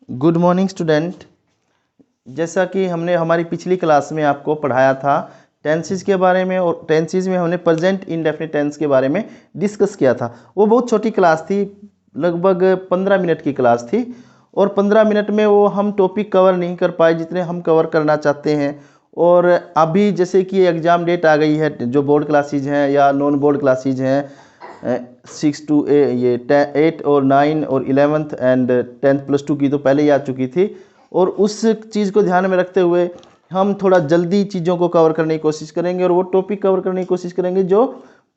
Good morning student. जैसा कि हमने हमारी पिछली क्लास में आपको पढ़ाया था टेंसेस के बारे में, और टेंसेस में हमने प्रेजेंट इंडेफिनिट टेंस के बारे में डिस्कस किया था। वो बहुत छोटी क्लास थी, लगभग 15 मिनट की क्लास थी, और 15 मिनट में वो हम टॉपिक कवर नहीं कर पाए जितने हम कवर करना चाहते हैं। और अभी जैसे कि एग्ज़ाम डेट आ गई है, जो बोर्ड क्लासेज हैं या नॉन बोर्ड क्लासेज हैं, 6 to 8 और 9 और 11th एंड 10th +2 की तो पहले ही आ चुकी थी। और उस चीज़ को ध्यान में रखते हुए हम थोड़ा जल्दी चीज़ों को कवर करने की कोशिश करेंगे, और वो टॉपिक कवर करने की कोशिश करेंगे जो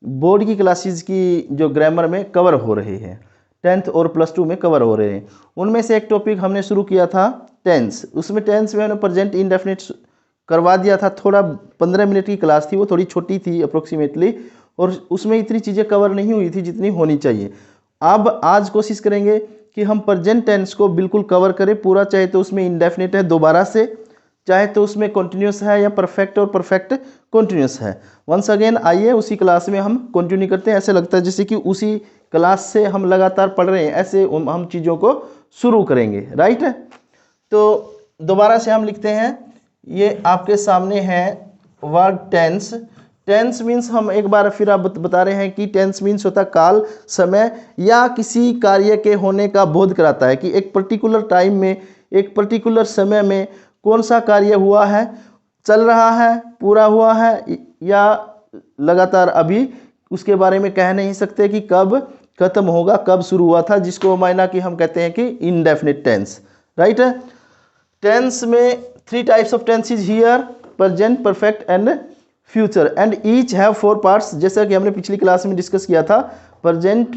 बोर्ड की क्लासेस की जो ग्रामर में कवर हो रहे हैं, 10th और +2 में कवर हो रहे हैं। उनमें से एक टॉपिक हमने शुरू किया था टेंस। उसमें टेंस में हमने प्रेजेंट इंडेफिनिट करवा दिया था। थोड़ा 15 मिनट की क्लास थी, वो थोड़ी छोटी थी अप्रोक्सीमेटली, और उसमें इतनी चीज़ें कवर नहीं हुई थी जितनी होनी चाहिए। अब आज कोशिश करेंगे कि हम प्रेजेंट टेंस को बिल्कुल कवर करें पूरा, चाहे तो उसमें इंडेफिनिट है दोबारा से, चाहे तो उसमें कॉन्टिन्यूस है या परफेक्ट और परफेक्ट कॉन्टिन्यूस है। वंस अगेन आइए उसी क्लास में हम कंटिन्यू करते हैं। ऐसे लगता है जैसे कि उसी क्लास से हम लगातार पढ़ रहे हैं, ऐसे हम चीज़ों को शुरू करेंगे। राइट, तो दोबारा से हम लिखते हैं, ये आपके सामने है वर्ड टेंस। टेंस मीन्स हम एक बार फिर आप बता रहे हैं कि टेंस मीन्स होता है काल, समय या किसी कार्य के होने का बोध कराता है कि एक पर्टिकुलर टाइम में, एक पर्टिकुलर समय में कौन सा कार्य हुआ है, चल रहा है, पूरा हुआ है या लगातार अभी, उसके बारे में कह नहीं सकते कि कब खत्म होगा, कब शुरू हुआ था, जिसको मायना कि हम कहते हैं कि इनडेफिनिट टेंस। राइट, टेंस में 3 types of tenses here, present, perfect and future, and each have 4 parts. जैसा कि हमने पिछली क्लास में डिस्कस किया था, present,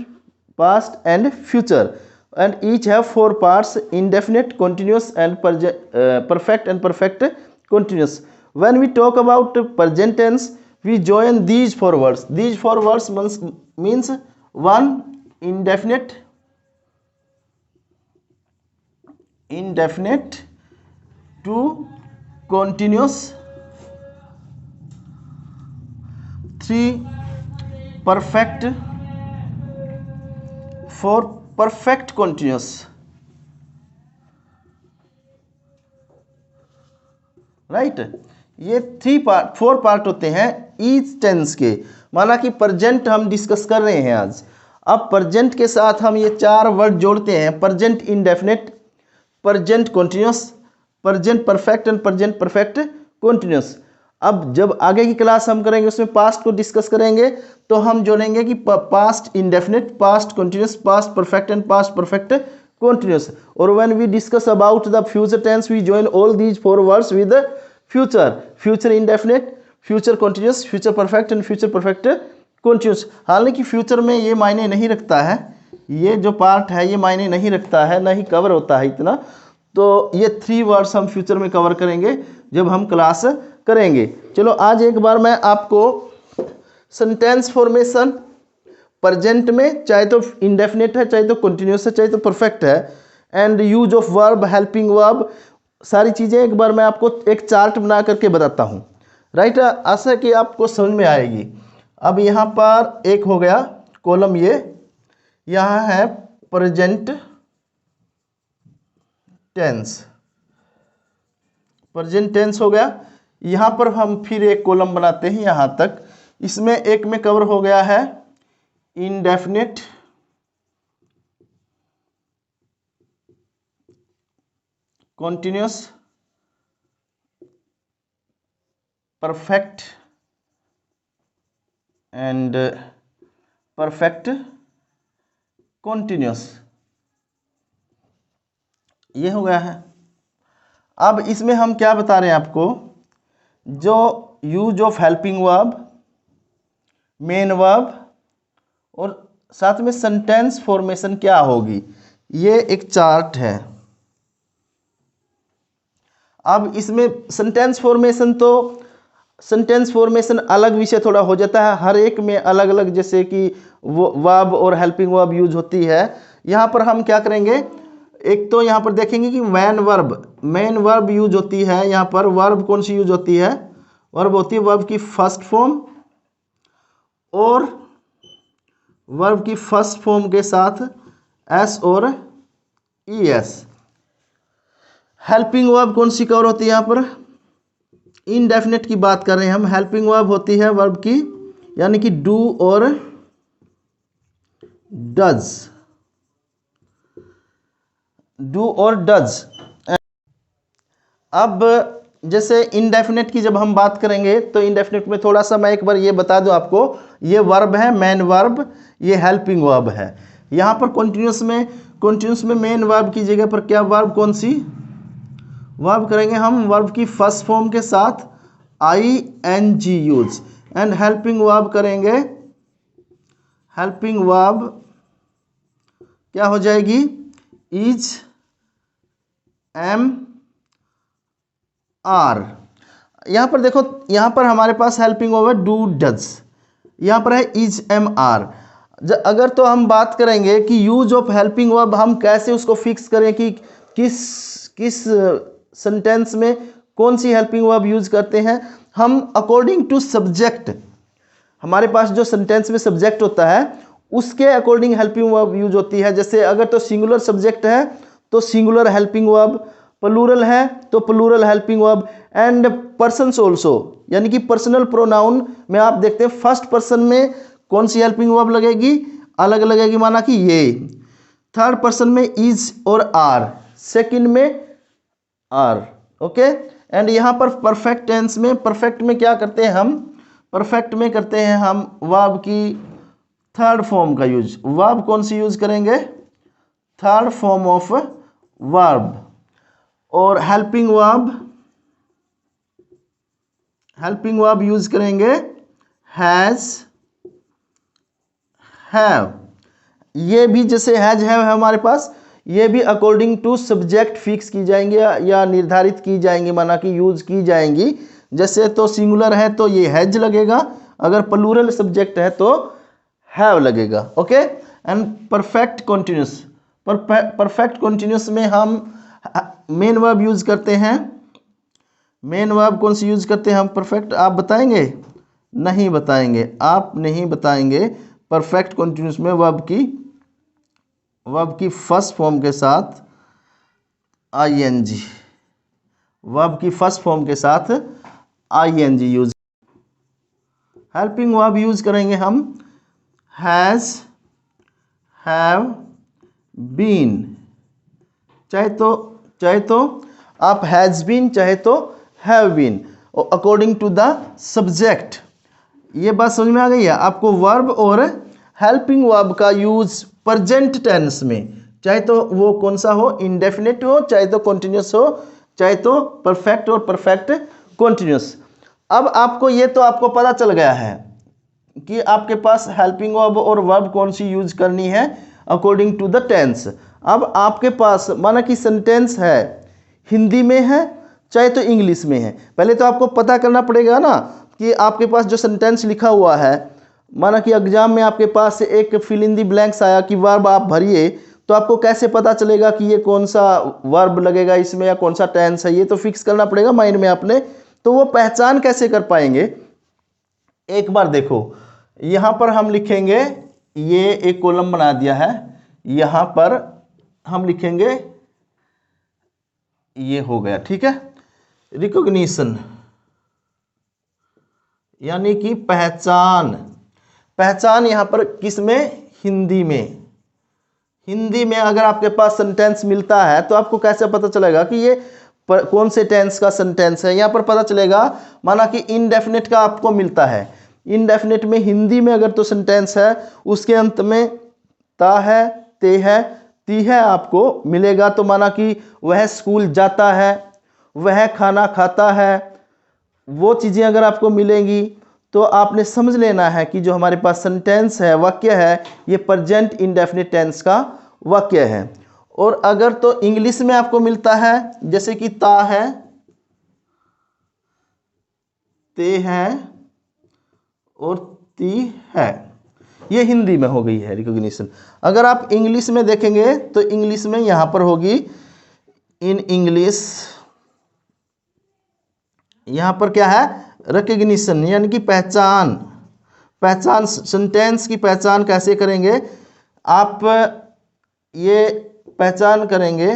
past and future, and each have 4 parts, indefinite, continuous and perfect and perfect continuous. When we talk about present tense, we join these 4 words. These 4 words means 1 indefinite, 2 continuous, 3 perfect, 4 perfect continuous. Right, ये 4 part होते हैं each tense के। माना कि present हम discuss कर रहे हैं आज। अब प्रेजेंट के साथ हम ये 4 वर्ड जोड़ते हैं, present indefinite, present continuous, present perfect and present perfect continuous. अब जब आगे की क्लास हम करेंगे उसमें पास्ट को डिस्कस करेंगे, तो हम जोड़ेंगे कि past indefinite, past continuous, past perfect and past perfect continuous. Or when we discuss about the future tense, we join all these 4 words with the future: future indefinite, future continuous, future perfect and future perfect continuous. हालांकि future में ये मायने नहीं रखता है, ये जो part है ये मायने नहीं रखता है, ना ही कवर होता है इतना। तो ये 3 वर्ड्स हम फ्यूचर में कवर करेंगे जब हम क्लास करेंगे। चलो आज एक बार मैं आपको सेंटेंस फॉर्मेशन प्रेजेंट में, चाहे तो इंडेफिनिट है, चाहे तो कंटिन्यूस है, चाहे तो परफेक्ट है, and use of verb, helping verb, सारी चीज़ें एक बार मैं आपको एक चार्ट बना करके बताता हूँ। राइट, आशा कि आपको समझ में आएगी। अब यहाँ पर एक हो गया कॉलम, ये यहाँ है प्रेजेंट टेंस, प्रेजेंट टेंस हो गया। यहाँ पर हम फिर एक कॉलम बनाते हैं यहाँ तक। इसमें एक में कवर हो गया है indefinite, continuous, perfect and perfect continuous, ये हो गया है। अब इसमें हम क्या बता रहे हैं आपको, जो use of helping verb, main verb और साथ में सेंटेंस फॉर्मेशन क्या होगी, ये एक चार्ट है। अब इसमें सेंटेंस फॉर्मेशन, तो सेंटेंस फॉर्मेशन अलग विषय थोड़ा हो जाता है, हर एक में अलग अलग, जैसे कि वो वर्ब और हेल्पिंग वर्ब यूज होती है। यहाँ पर हम क्या करेंगे, एक तो यहाँ पर देखेंगे कि मेन वर्ब यूज होती है। यहाँ पर वर्ब कौन सी यूज होती है, वर्ब होती है वर्ब की फर्स्ट फॉर्म, और वर्ब की फर्स्ट फॉर्म के साथ एस और ई एस। हेल्पिंग वर्ब कौन सी कवर होती है यहाँ पर? इनडेफिनेट की बात कर रहे हैं हम। हेल्पिंग वर्ब होती है वर्ब की, यानी कि डू और डज, डू और डज। अब जैसे इनडेफिनेट की जब हम बात करेंगे तो इनडेफिनेट में थोड़ा सा मैं एक बार ये बता दूं आपको, ये वर्ब है मेन वर्ब, ये हेल्पिंग वर्ब है। यहाँ पर कॉन्टिन्यूस में मेन वर्ब की जगह पर क्या वर्ब, कौन सी वर्ब करेंगे हम? वर्ब की फर्स्ट फॉर्म के साथ ing use, and helping verb करेंगे, हेल्पिंग वर्ब क्या हो जाएगी? Is am are. यहाँ पर देखो, यहाँ पर हमारे पास हेल्पिंग वर्ब है डू डज, यहाँ पर है इज एम आर। अगर तो हम बात करेंगे कि यूज ऑफ हेल्पिंग वर्ब हम कैसे उसको फिक्स करें कि किस सेंटेंस में कौन सी हेल्पिंग वर्ब यूज करते हैं हम, अकॉर्डिंग टू सब्जेक्ट। हमारे पास जो सेंटेंस में सब्जेक्ट होता है उसके अकॉर्डिंग हेल्पिंग वर्ब यूज होती है। जैसे अगर तो सिंगुलर सब्जेक्ट है तो सिंगुलर हेल्पिंग वर्ब, प्लूरल है तो plural helping verb, and persons also, यानी कि पर्सनल प्रोनाउन में आप देखते हैं फर्स्ट पर्सन में कौन सी हेल्पिंग वर्ब लगेगी, अलग लगेगी, माना कि ये। थर्ड पर्सन में इज और आर, सेकंड में आर, ओके। एंड यहाँ पर परफेक्ट टेंस में, परफेक्ट में क्या करते हैं हम? परफेक्ट में करते हैं हम वर्ब की थर्ड फॉर्म का यूज। वर्ब कौन सी यूज करेंगे? Third form of verb. और हेल्पिंग वर्ब यूज करेंगे हैज, हैव। ये भी जैसे हैज हैव है हमारे पास, ये भी अकॉर्डिंग टू सब्जेक्ट फिक्स की जाएंगे या निर्धारित की जाएंगी, माना कि यूज की जाएंगी। जैसे तो सिंगुलर है तो ये हैज लगेगा, अगर प्लूरल सब्जेक्ट है तो हैव लगेगा, okay. And perfect continuous, perfect continuous में हम मेन वर्ब यूज करते हैं। मेन वर्ब कौन सी यूज करते हैं हम परफेक्ट? आप बताएंगे? नहीं बताएंगे, आप नहीं बताएंगे। परफेक्ट कॉन्टिन्यूस में वर्ब की फर्स्ट फॉर्म के साथ ing, वर्ब की फर्स्ट फॉर्म के साथ ing use. Helping verb use करेंगे हम हैज, हैव, बीन। चाहे तो आप हैज बीन, चाहे तो have been, according to the subject. ये बात समझ में आ गई है आपको? वर्ब और हेल्पिंग वर्ब का यूज प्रेजेंट टेंस में, चाहे तो वो कौन सा हो, इंडेफिनिट हो, चाहे तो कॉन्टिन्यूस हो, चाहे तो परफेक्ट और परफेक्ट कॉन्टिन्यूस। अब आपको ये तो आपको पता चल गया है कि आपके पास हेल्पिंग वर्ब और वर्ब कौन सी यूज करनी है अकॉर्डिंग टू द टेंस। अब आपके पास माना कि सेंटेंस है, हिंदी में है चाहे तो इंग्लिश में है, पहले तो आपको पता करना पड़ेगा ना कि आपके पास जो सेंटेंस लिखा हुआ है, माना कि एग्जाम में आपके पास एक फिल इन दी ब्लैंक्स आया कि वर्ब आप भरिए, तो आपको कैसे पता चलेगा कि ये कौन सा वर्ब लगेगा इसमें या कौन सा टेंस है? ये तो फिक्स करना पड़ेगा माइंड में आपने। तो वो पहचान कैसे कर पाएंगे? एक बार देखो, यहाँ पर हम लिखेंगे, ये एक कॉलम बना दिया है, यहाँ पर हम लिखेंगे, ये हो गया, ठीक है। रिकॉग्निशन यानी कि पहचान, पहचान यहाँ पर किस में? हिंदी में। हिंदी में अगर आपके पास सेंटेंस मिलता है तो आपको कैसे पता चलेगा कि ये कौन से टेंस का सेंटेंस है? यहाँ पर पता चलेगा, माना कि इनडेफिनेट का आपको मिलता है, इनडेफिनेट में हिंदी में अगर तो सेंटेंस है उसके अंत में ता है, ते है, ती है आपको मिलेगा, तो माना कि वह स्कूल जाता है, वह खाना खाता है, वो चीज़ें अगर आपको मिलेंगी तो आपने समझ लेना है कि जो हमारे पास सेंटेंस है, वाक्य है, ये प्रेजेंट इंडेफिनिट टेंस का वाक्य है। और अगर तो इंग्लिश में आपको मिलता है, जैसे कि ता है, ते है और ती है, ये हिंदी में हो गई है रिकॉग्निशन। अगर आप इंग्लिश में देखेंगे तो इंग्लिश में यहां पर होगी इन इंग्लिश, यहां पर क्या है? रिकॉग्निशन, यानी कि पहचान। पहचान, सेंटेंस की पहचान कैसे करेंगे? आप ये पहचान करेंगे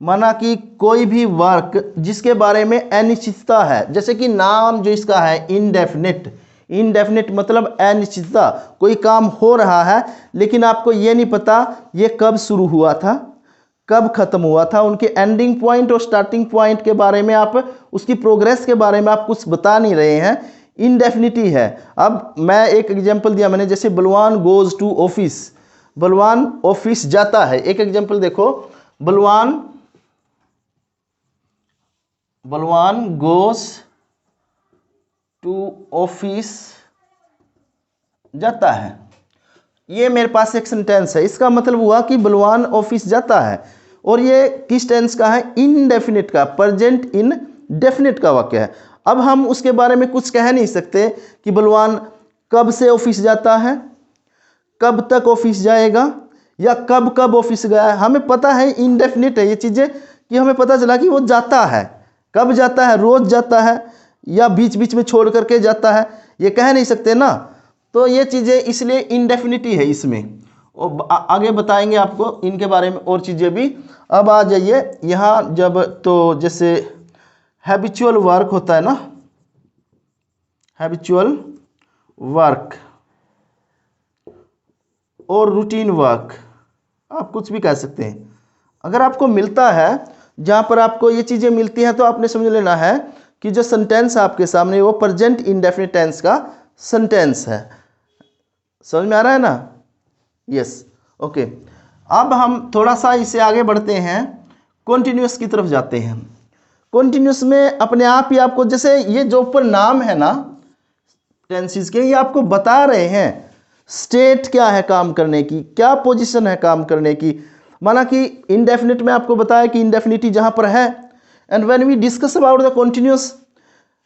माना कि कोई भी वर्क जिसके बारे में अनिश्चितता है, जैसे कि नाम जो इसका है इनडेफिनिट, इनडेफिनिट मतलब अनिश्चितता, कोई काम हो रहा है लेकिन आपको ये नहीं पता ये कब शुरू हुआ था कब खत्म हुआ था, उनके एंडिंग पॉइंट और स्टार्टिंग पॉइंट के बारे में आप, उसकी प्रोग्रेस के बारे में आप कुछ बता नहीं रहे हैं, इनडेफिनिटी है। अब मैं एक एग्जांपल दिया मैंने, जैसे बलवान गोज टू ऑफिस, बलवान ऑफिस जाता है। एक एग्जांपल देखो, बलवान गोज टू ऑफिस जाता है, ये मेरे पास एक सेंटेंस है। इसका मतलब हुआ कि बलवान ऑफिस जाता है, और ये किस टेंस का है, इनडेफिनिट का, प्रेजेंट इनडेफिनिट का वाक्य है। अब हम उसके बारे में कुछ कह नहीं सकते कि बलवान कब से ऑफिस जाता है, कब तक ऑफिस जाएगा, या कब कब ऑफिस गया है। हमें पता है इनडेफिनिट है ये चीज़ें, कि हमें पता चला कि वो जाता है, कब जाता है, रोज जाता है या बीच बीच में छोड़ करके जाता है, ये कह नहीं सकते ना। तो ये चीज़ें इसलिए इनडेफिनिटी है इसमें, और आगे बताएंगे आपको इनके बारे में और चीज़ें भी। अब आ जाइए यहाँ, जब तो जैसे हैबिचुअल वर्क होता है ना, हैबिचुअल वर्क और रूटीन वर्क, आप कुछ भी कह सकते हैं। अगर आपको मिलता है, जहाँ पर आपको ये चीज़ें मिलती हैं, तो आपने समझ लेना है कि जो सेंटेंस आपके सामने वो प्रेजेंट इंडेफिनिट टेंस का सेंटेंस है। समझ में आ रहा है ना? Yes, okay. अब हम थोड़ा सा इससे आगे बढ़ते हैं, कॉन्टिन्यूस की तरफ जाते हैं। कॉन्टिन्यूस में अपने आप ही आपको, जैसे ये जो ऊपर नाम है ना टेंसेस के, ये आपको बता रहे हैं स्टेट क्या है काम करने की, क्या पोजीशन है काम करने की। माना कि इंडेफिनिट में आपको बताया कि इंडेफिनिटी जहां पर है, and when we discuss about the continuous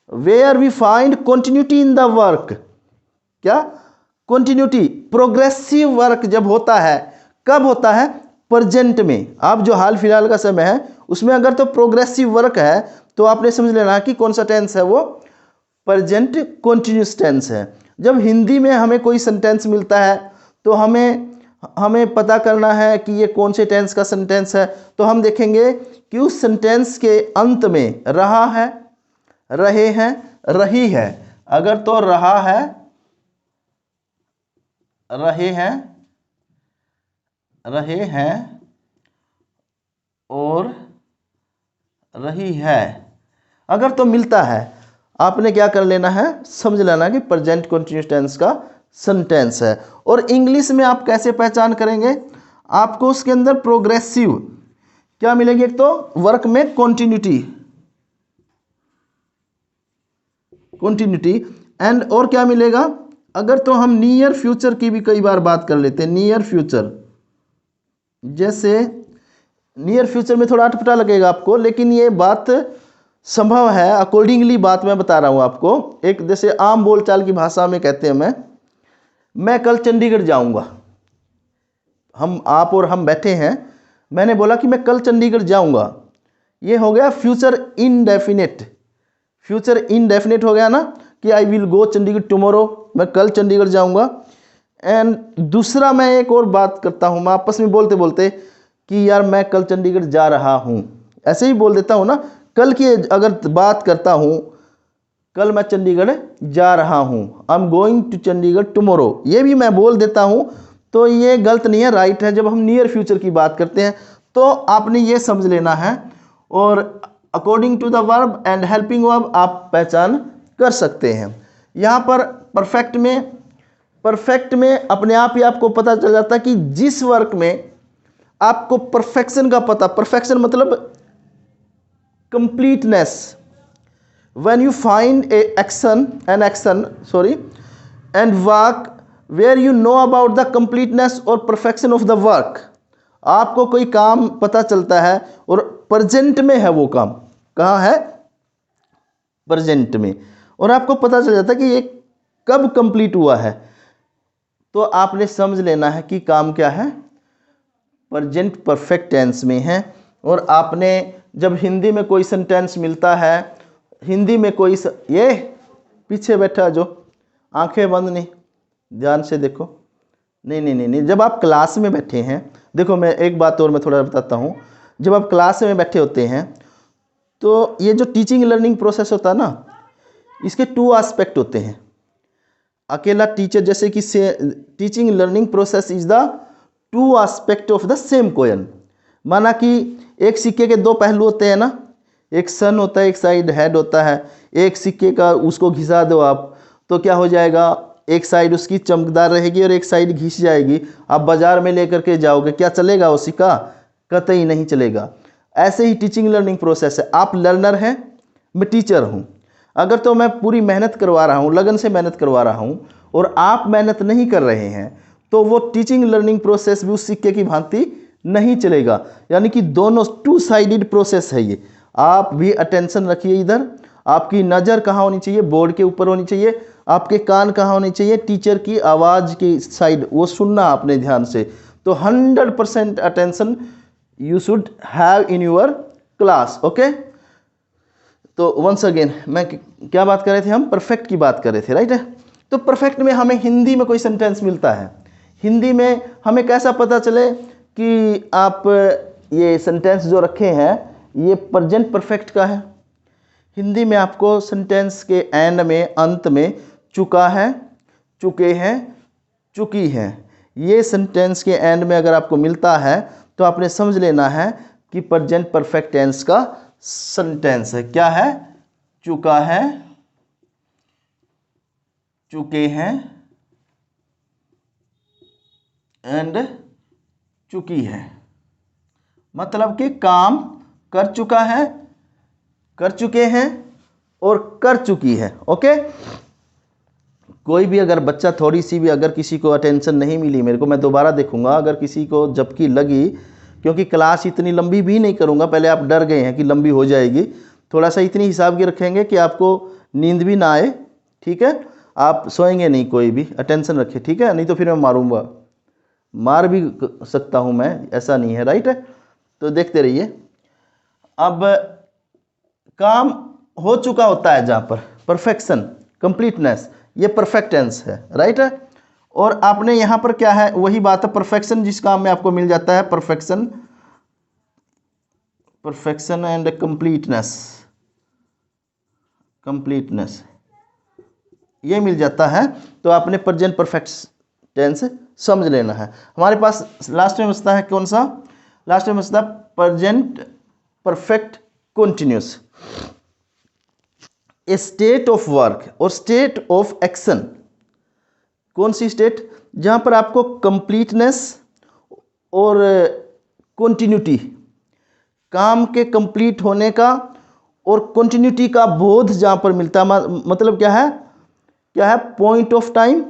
where we find continuity in the work, क्या कॉन्टिन्यूटी, प्रोग्रेसिव वर्क जब होता है, कब होता है, प्रेजेंट में। आप जो हाल फिलहाल का समय है उसमें अगर तो प्रोग्रेसिव वर्क है, तो आपने समझ लेना कि कौन सा टेंस है, वो प्रेजेंट कॉन्टिन्यूस टेंस है। जब हिंदी में हमें कोई सेंटेंस मिलता है, तो हमें पता करना है कि ये कौन से टेंस का सेंटेंस है, तो हम देखेंगे कि उस सेंटेंस के अंत में रहा है, रहे हैं, रही है। अगर तो रहा है, रहे हैं और रही है, अगर तो मिलता है, आपने क्या कर लेना है, समझ लेना कि प्रेजेंट कंटिन्यूअस टेंस का सेंटेंस है। और इंग्लिश में आप कैसे पहचान करेंगे, आपको उसके अंदर प्रोग्रेसिव क्या मिलेगी, एक तो वर्क में कंटिन्यूटी एंड और क्या मिलेगा, अगर तो हम नियर फ्यूचर की भी कई बार बात कर लेते हैं, नियर फ्यूचर, जैसे नियर फ्यूचर में थोड़ा अटपटा लगेगा आपको, लेकिन ये बात संभव है, अकॉर्डिंगली बात मैं बता रहा हूँ आपको। एक जैसे आम बोलचाल की भाषा में कहते हैं, मैं कल चंडीगढ़ जाऊँगा। आप और हम बैठे हैं, मैंने बोला कि मैं कल चंडीगढ़ जाऊँगा, ये हो गया फ्यूचर इनडेफिनिट। फ्यूचर इनडेफिनिट हो गया ना, कि I will go Chandigarh tomorrow, मैं कल चंडीगढ़ जाऊँगा। एंड दूसरा मैं एक और बात करता हूँ, मैं आपस में बोलते बोलते कि यार मैं कल चंडीगढ़ जा रहा हूँ, ऐसे ही बोल देता हूँ ना। कल की अगर बात करता हूँ, कल मैं चंडीगढ़ जा रहा हूँ, I am going to Chandigarh tomorrow, ये भी मैं बोल देता हूँ, तो ये गलत नहीं है, राइट है। जब हम नियर फ्यूचर की बात करते हैं, तो आपने ये समझ लेना है, और according to the verb and helping verb आप पहचान कर सकते हैं। यहाँ पर परफेक्ट में अपने आप ही आपको पता चल जाता है कि जिस वर्क में आपको परफेक्शन का पता, परफेक्शन मतलब completeness, when you find an action and work where you know about the completeness or perfection of the work, आपको कोई काम पता चलता है और प्रेजेंट में है, वो काम कहाँ है, प्रेजेंट में, और आपको पता चल जाता है कि ये कब कंप्लीट हुआ है, तो आपने समझ लेना है कि काम क्या है, प्रेजेंट परफेक्ट टेंस में है। और आपने जब हिंदी में कोई सेंटेंस मिलता है, हिंदी में कोई ये पीछे बैठा जो आंखें बंद नहीं, ध्यान से देखो, नहीं, जब आप क्लास में बैठे हैं, देखो मैं एक बात और मैं थोड़ा बताता हूँ, जब आप क्लास में बैठे होते हैं तो ये जो टीचिंग लर्निंग प्रोसेस होता है ना, इसके 2 एस्पेक्ट होते हैं। अकेला टीचर, जैसे कि teaching learning process is the 2 aspect of the same coin. माना कि एक सिक्के के 2 पहलू होते हैं ना, एक सन होता है, एक साइड हेड होता है। एक सिक्के का उसको घिसा दो आप तो क्या हो जाएगा, एक साइड उसकी चमकदार रहेगी और एक साइड घिस जाएगी। आप बाजार में लेकर के जाओगे, क्या चलेगा वो सिक्का? कतई नहीं चलेगा। ऐसे ही टीचिंग लर्निंग प्रोसेस है। आप लर्नर हैं, मैं टीचर हूँ। अगर तो मैं पूरी मेहनत करवा रहा हूँ, लगन से मेहनत करवा रहा हूँ, और आप मेहनत नहीं कर रहे हैं, तो वो टीचिंग लर्निंग प्रोसेस भी उस सिक्के की भांति नहीं चलेगा। यानी कि दोनों 2 साइडेड प्रोसेस है ये। आप भी अटेंशन रखिए इधर। आपकी नज़र कहाँ होनी चाहिए? बोर्ड के ऊपर होनी चाहिए। आपके कान कहाँ होने चाहिए? टीचर की आवाज़ की साइड, वो सुनना आपने ध्यान से। तो 100% attention you should have in your class. Okay, तो वंस अगेन मैं क्या बात कर रहे थे? हम परफेक्ट की बात कर रहे थे, राइट है। तो परफेक्ट में हमें हिंदी में कोई सेंटेंस मिलता है, हिंदी में हमें कैसा पता चले कि आप ये सेंटेंस जो रखे हैं ये प्रेजेंट परफेक्ट का है? हिंदी में आपको सेंटेंस के एंड में, अंत में चुका है, चुके हैं, चुकी है, ये सेंटेंस के एंड में अगर आपको मिलता है तो आपने समझ लेना है कि प्रेजेंट परफेक्ट टेंस का सेंटेंस है। क्या है? चुका है, चुके हैं एंड चुकी है। मतलब कि काम कर चुका है, कर चुके हैं और कर चुकी है। ओके, कोई भी अगर बच्चा थोड़ी सी भी अगर किसी को अटेंशन नहीं मिली मेरे को, मैं दोबारा देखूंगा। अगर किसी को झपकी लगी, क्योंकि क्लास इतनी लंबी भी नहीं करूंगा, पहले आप डर गए हैं कि लंबी हो जाएगी, थोड़ा सा इतनी हिसाब की रखेंगे कि आपको नींद भी ना आए, ठीक है। आप सोएंगे नहीं, कोई भी अटेंशन रखे, ठीक है, नहीं तो फिर मैं मारूंगा, मार भी सकता हूं मैं, ऐसा नहीं है, राइट है। तो देखते रहिए। अब काम हो चुका होता है जहाँ पर परफेक्शन, कंप्लीटनेस, ये परफेक्ट टेंस है, राइट है। और आपने यहाँ पर क्या है, वही बात है, परफेक्शन जिस काम में आपको मिल जाता है, perfection, perfection and completeness, completeness ये मिल जाता है, तो आपने प्रेजेंट परफेक्ट टेंस समझ लेना है। हमारे पास लास्ट में बचता है कौन सा? लास्ट में बचता है present perfect continuous. A state of work और स्टेट ऑफ एक्शन। कौन सी स्टेट? जहां पर आपको कंप्लीटनेस और कंटिन्यूटी, काम के कंप्लीट होने का और कंटिन्यूटी का बोध जहां पर मिलता है। मतलब क्या है? क्या है? पॉइंट ऑफ टाइम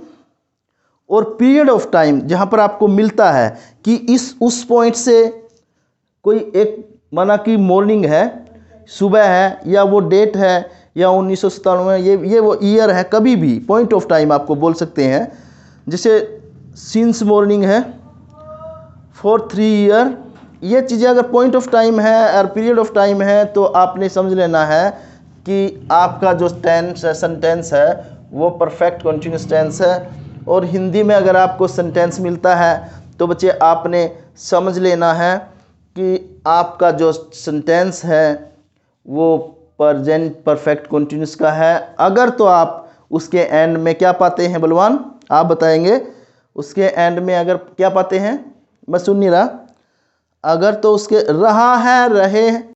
और पीरियड ऑफ टाइम, जहां पर आपको मिलता है कि इस उस पॉइंट से कोई एक, माना कि मॉर्निंग है, सुबह है, या वो डेट है, या 1997, ये वो ईयर है, कभी भी पॉइंट ऑफ टाइम आपको बोल सकते हैं। जैसे सिंस मॉर्निंग है, फॉर 3 ईयर, ये चीज़ें अगर पॉइंट ऑफ टाइम है और पीरियड ऑफ टाइम है तो आपने समझ लेना है कि आपका जो टेंस है, सेंटेंस है, वो परफेक्ट कंटिन्यूस टेंस है। और हिंदी में अगर आपको सेंटेंस मिलता है तो बच्चे आपने समझ लेना है कि आपका जो सेंटेंस है वो प्रेजेंट परफेक्ट कंटिन्यूस का है। अगर तो आप उसके एंड में क्या पाते हैं बलवान, आप बताएंगे, उसके एंड में अगर क्या पाते हैं? मैं सुन नहीं रहा। अगर तो उसके रहा है, रहे